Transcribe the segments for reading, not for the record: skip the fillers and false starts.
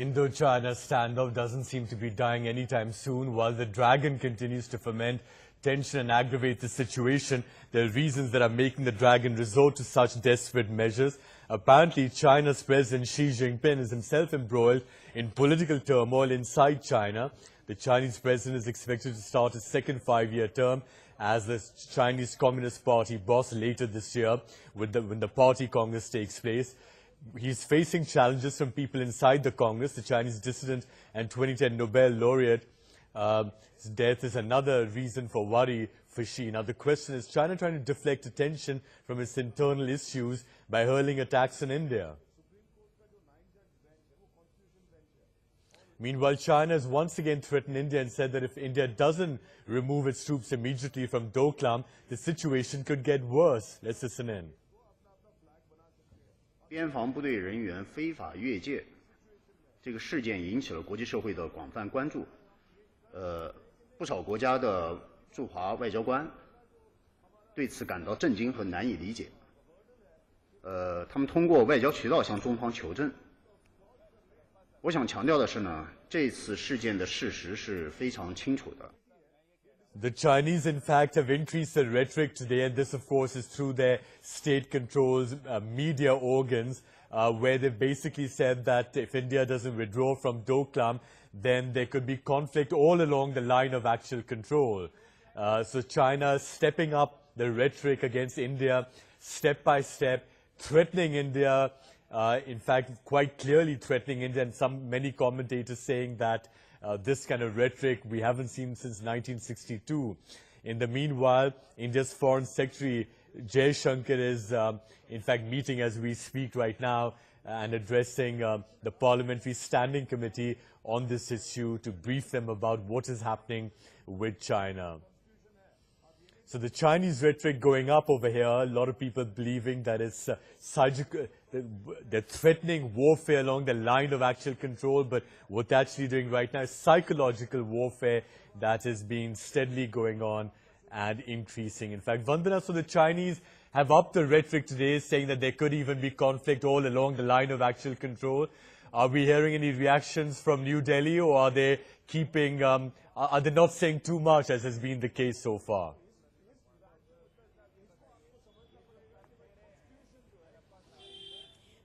Indo-China standoff doesn't seem to be dying anytime soon. While the dragon continues to foment tension and aggravate the situation, there are reasons that are making the dragon resort to such desperate measures. Apparently, China's President Xi Jinping is himself embroiled in political turmoil inside China. The Chinese president is expected to start his second five-year term as the Chinese Communist Party boss later this year when the party Congress takes place. He's facing challenges from people inside the Congress. The Chinese dissident and 2010 Nobel laureate, his death is another reason for worry for Xi. Now the question is, China trying to deflect attention from its internal issues by hurling attacks on India? Meanwhile, China has once again threatened India and said that if India doesn't remove its troops immediately from Doklam, the situation could get worse. Let's listen in. 边防部队人员非法越界这个事件引起了国际社会的广泛关注。不少国家的驻华外交官对此感到震惊和难以理解。他们通过外交渠道向中方求证。我想强调的是呢，这次事件的事实是非常清楚的。 The Chinese, in fact, have increased their rhetoric today, and this, of course, is through their state-controlled media organs, where they basically said that if India doesn't withdraw from Doklam, then there could be conflict all along the line of actual control. So China stepping up the rhetoric against India, step by step, threatening India, in fact, quite clearly threatening India, and many commentators saying that this kind of rhetoric we haven't seen since 1962. In the meanwhile, India's Foreign Secretary Jaishankar is, in fact, meeting as we speak right now and addressing the Parliamentary Standing Committee on this issue to brief them about what is happening with China. So the Chinese rhetoric going up over here, a lot of people believing that it's they're threatening warfare along the line of actual control, but what they're actually doing right now is psychological warfare that has been steadily going on and increasing. In fact, Vandana, so the Chinese have upped the rhetoric today, saying that there could even be conflict all along the line of actual control. Are we hearing any reactions from New Delhi, or are they keeping, are they not saying too much, as has been the case so far?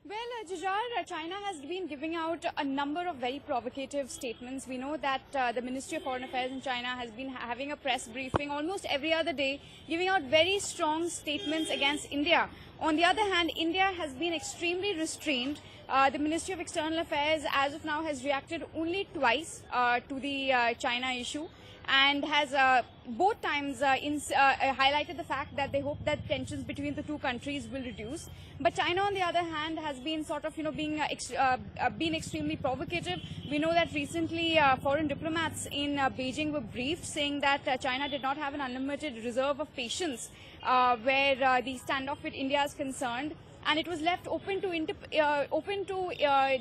Well, Jujar, China has been giving out a number of very provocative statements. We know that the Ministry of Foreign Affairs in China has been having a press briefing almost every other day, giving out very strong statements against India. On the other hand, India has been extremely restrained. The Ministry of External Affairs, as of now, has reacted only twice to the China issue, and has both times highlighted the fact that they hope that tensions between the two countries will reduce. But China, on the other hand, has been sort of, being extremely provocative. We know that recently foreign diplomats in Beijing were briefed saying that China did not have an unlimited reserve of patience where the standoff with India is concerned. And it was left open to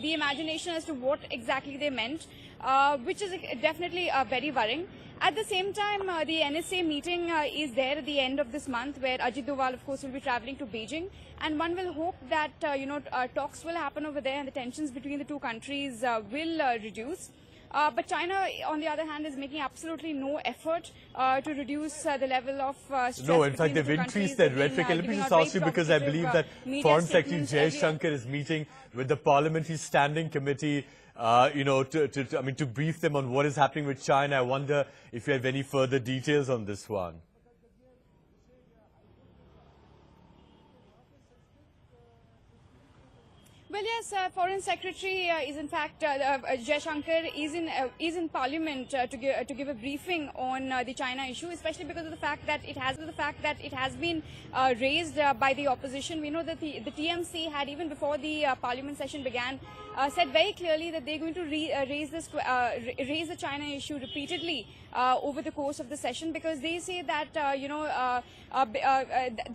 the imagination as to what exactly they meant, which is definitely very worrying. At the same time, the NSA meeting is there at the end of this month, where Ajit Doval, of course, will be traveling to Beijing, and one will hope that talks will happen over there and the tensions between the two countries will reduce. But China, on the other hand, is making absolutely no effort to reduce the level of stress. No, in fact, they've increased their rhetoric. Let me just ask you, because I believe that Foreign Secretary Jaishankar is meeting with the Parliamentary Standing Committee, to brief them on what is happening with China. I wonder if you have any further details on this one. Well, yes, Foreign Secretary is in fact Jaishankar is in Parliament to give a briefing on the China issue, especially because of the fact that it has been raised by the opposition. We know that the TMC had, even before the Parliament session began, said very clearly that they're going to raise the China issue repeatedly over the course of the session, because they say that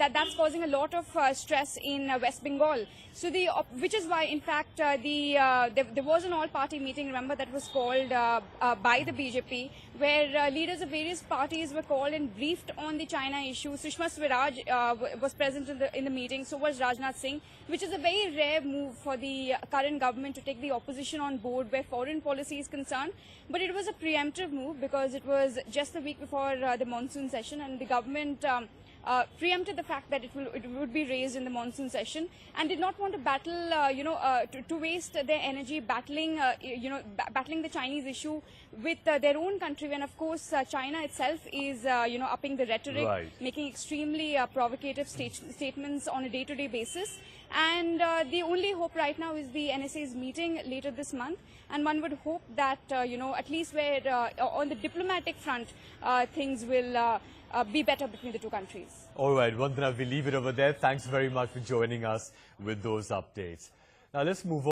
that's causing a lot of stress in West Bengal. So which is why, in fact, there was an all-party meeting, remember, that was called by the BJP, where leaders of various parties were called and briefed on the China issue. Sushma Swaraj was present in the meeting, so was Rajnath Singh, which is a very rare move for the current government to take the opposition on board where foreign policy is concerned. But it was a preemptive move because it was just the week before the monsoon session, and the government preempted the fact that it would be raised in the monsoon session, and did not want to battle, to waste their energy battling, battling the Chinese issue with their own country. When of course China itself is, upping the rhetoric, Right. making extremely provocative statements on a day-to-day basis. And the only hope right now is the NSA's meeting later this month, and one would hope that, at least where on the diplomatic front, things will be better between the two countries. All right, Vandana, we leave it over there. Thanks very much for joining us with those updates. Now let's move on.